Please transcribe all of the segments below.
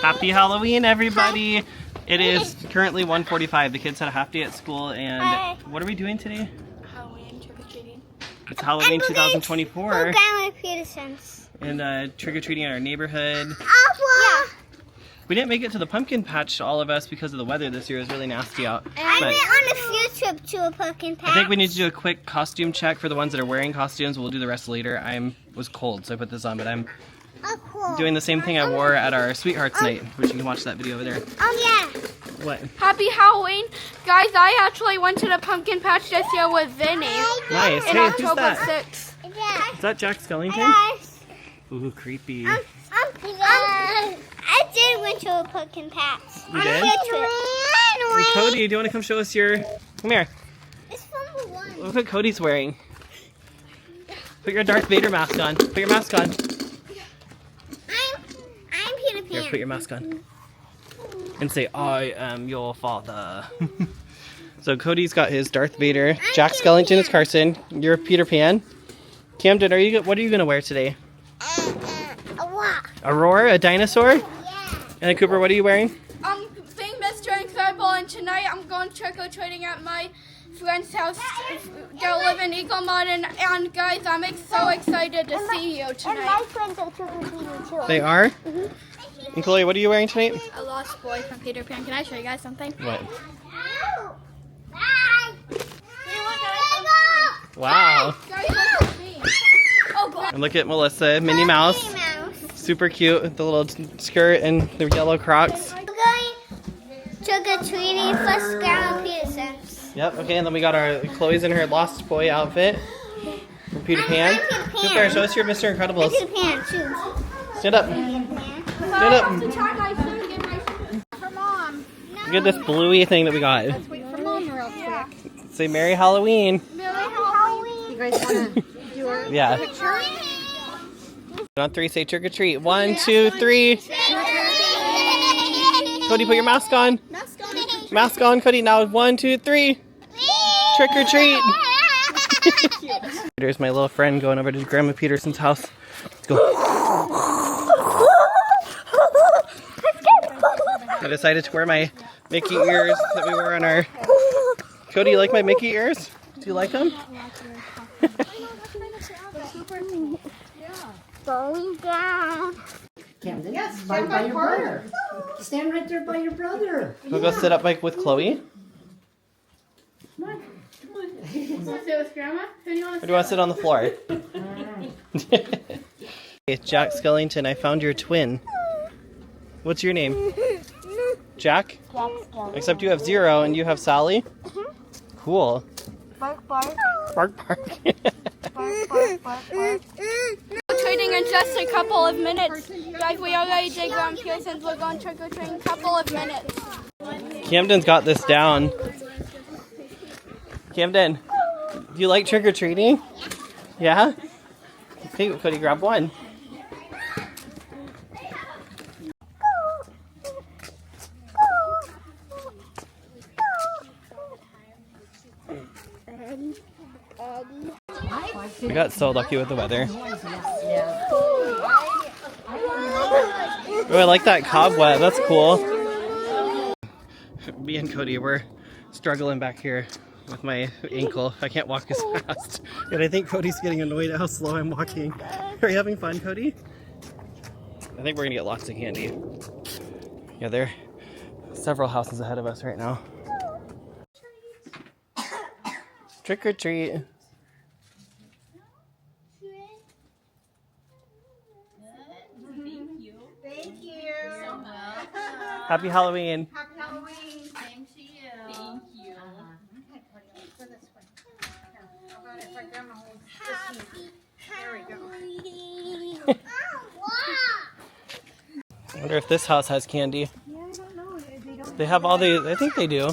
Happy Halloween, everybody! It is currently 1:45. The kids had a half day at school, and what are we doing today? Halloween trick-or-treating. It's Halloween 2024. Peterson's. And trick-or-treating in our neighborhood. Yeah. We didn't make it to the pumpkin patch, all of us, because of the weather this year. It was really nasty out. I went on a field trip to a pumpkin patch. I think we need to do a quick costume check for the ones that are wearing costumes. We'll do the rest later. I was cold, so I put this on, but I'm doing the same thing I wore at our Sweethearts night, which you can watch that video over there. Yeah. What? Happy Halloween. Guys, I actually went to the pumpkin patch this year with Vinny. Nice. In Hey, who's October that? 6th. Yeah. Is that Jack Skellington? Guys. Ooh, creepy. I did went to a pumpkin patch. You did? Hey, Cody, do you want to come show us your... Come here. It's from the one. Look what Cody's wearing. Put your Darth Vader mask on. Put your mask on. I'm Peter Pan. Here, put your mask on. And say, I am your father. So Cody's got his Darth Vader. Jack Skellington is Carson. You're Peter Pan. Camden, what are you going to wear today? A what? A roar? A dinosaur? Yeah. And then Cooper, what are you wearing? I'm being Mr. Incredible, and tonight I'm going trick-or-treating at my friend's house that live in Eagle Mountain. And guys, I'm so excited to see you And my tonight. friends are trick-or-treating too. They are? And Chloe, what are you wearing tonight? A lost boy from Peter Pan. Can I show you guys something? What? Bye. Wow. Guys, look at me. Oh, God. And look at Melissa, Minnie Mouse. Minnie Mouse. Super cute with the little skirt and the yellow Crocs. We're going trick-or-treating for Grandma Peterson's. Yep, okay, and then we got our Chloe's in her Lost Boy outfit from Peter Pan. I'm Peter Pan. Cooper, show us your Mr. Incredibles. Peter Pan, too. Stand up. I Stand up. have to tie my shoe and get my shoe for Mom. Look at this bluey thing that we got. Let's wait for Mom real quick. Say Merry Halloween. Merry Halloween. You guys want to do our Yeah. picture? On three, say trick or treat. 1, 2, 3. Cody, put your mask on. Mask on, Cody. Now 1, 2, 3. Trick or treat. There's my little friend going over to Grandma Peterson's house. Let's go. I decided to wear my Mickey ears that we wore on our... Cody, you like my Mickey ears? Do you like them? Going down. Camden, yes, by your brother. Stand right there by your brother. We'll go sit up with Chloe. Want to sit with Grandma? Who do you want Or do you want to sit on the floor? Hey, Jack Skellington, I found your twin. What's your name? Jack? Except you have 0 and you have Sally? Cool. Bark, bark. Bark, bark. Bark, bark, bark, bark. Trading in just a couple of minutes. Guys, we already did Grandma Peterson's. We're going trick-or-treating in a couple of minutes. Camden's got this down. Camden, do you like trick-or-treating? Yeah? Okay, Cody, grab one. We got so lucky with the weather. Oh, I like that cobweb. That's cool. Me and Cody, we're struggling back here with my ankle. I can't walk as fast. But I think Cody's getting annoyed at how slow I'm walking. Are you having fun, Cody? I think we're gonna get lots of candy. Yeah, there are several houses ahead of us right now. Trick or treat. Thank you so much. Happy Halloween. Happy Halloween. Same to you. Thank you. There we go. I wonder if this house has candy. They have all the, I think they do.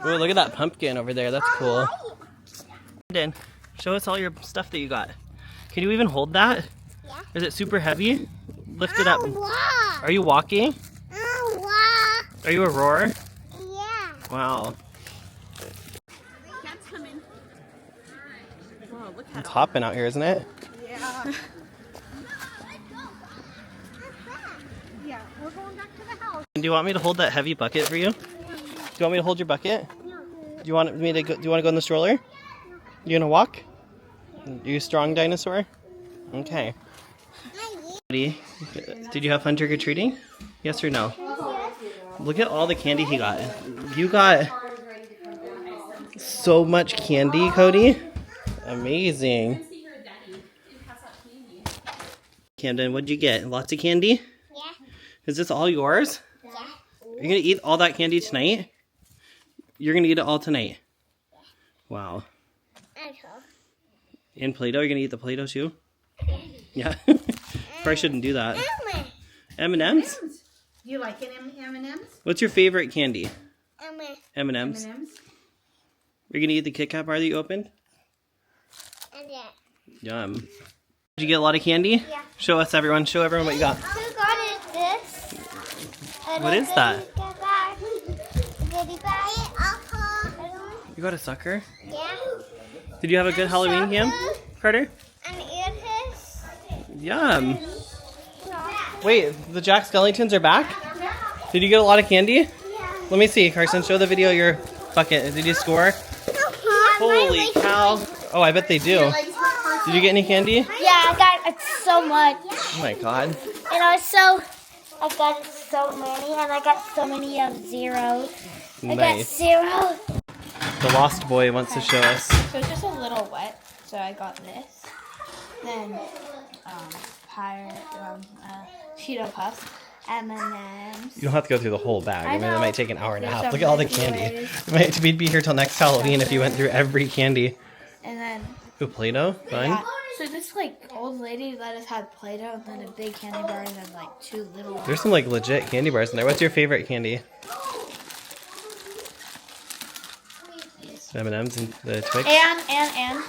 Ooh, look at that pumpkin over there. That's cool. Dan, show us all your stuff that you got. Can you even hold that? Yeah. Is it super heavy? Lift it up. Wow. Are you walking? Wow. Are you a roar? Yeah. Wow. Cats come in. Whoa, look It's hopping out here, isn't it? Yeah. Do you want me to hold that heavy bucket for you? Do you want me to hold your bucket? Do you want me to go, do you want to go in the stroller? You gonna walk? Are you a strong dinosaur? Okay. Did you have fun trick-or-treating? Yes or no? Look at all the candy he got. You got so much candy, Cody. Amazing. Camden, what'd you get? Lots of candy? Yeah. Is this all yours? Yeah. Are you gonna eat all that candy tonight? You're gonna eat it all tonight? Wow. And Play-Doh? You're gonna eat the Play-Doh too? Yeah. Probably shouldn't do that. M&M's? You like it, M&M's? What's your favorite candy? M&M's. M&M's? Are you gonna eat the Kit Kat bar that you opened? Yum. Did you get a lot of candy? Yeah. Show us, everyone. Show everyone what you got. Who got it this? What is that? Goodie bag. You got a sucker? Yeah. Did you have a good Halloween camp, Carter? And eat his. Yum. Wait, the Jack Skellingtons are back? Did you get a lot of candy? Yeah. Let me see, Carson. Show the video of your bucket. Did you score? Holy cow. Oh, I bet they do. Did you get any candy? Yeah, I got so much. Oh my god. And also, I got so many, and I got so many zeros. I got Nice. 0. The Lost Boy wants to show us. So it's just a little wet, so I got this. Then, Cheeto Puffs, M&M's. You don't have to go through the whole bag. I mean, it know. might take an hour and a There's half. some Look at all the red candy. Lay's. We'd be here till next Halloween if you went through every candy. And then, Ooh, Play-Doh? Fun? yeah. So this old lady let us have Play-Doh and then a big candy bar and then 2 little ones. There's some legit candy bars in there. What's your favorite candy? M&M's and the Twix? And.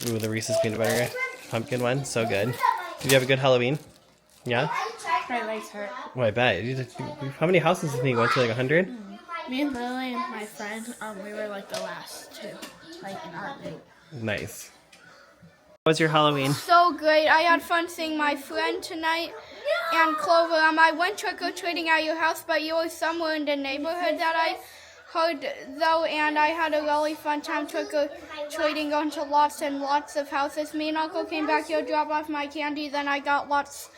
Ooh, the Reese's peanut butter pumpkin one. So good. Did you have a good Halloween? Yeah? My legs hurt. Oh, I bet. How many houses did you go to? Like 100? Me and Lily and my friend, we were the last 2, in our group. Nice. How was your Halloween? So great. I had fun seeing my friend tonight and Clover. I went trick-or-treating at your house, but you were somewhere in the neighborhood that I heard though, and I had a really fun time trick-or-treating, going to lots and lots of houses. Me and Uncle came back here, dropped off my candy, then I got lots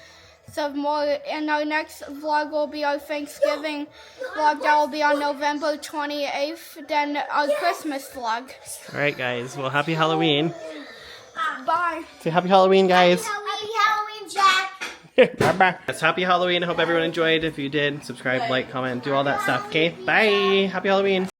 of more. And our next vlog will be our Thanksgiving vlog. That will be on November 28th, then our Christmas vlog. Alright, guys. Well, happy Halloween. Bye. Say happy Halloween, guys. Happy Halloween, Jack. Bye-bye. It's happy Halloween. I hope everyone enjoyed. If you did, subscribe, like, comment, do all that stuff. Okay? Bye. Happy Halloween.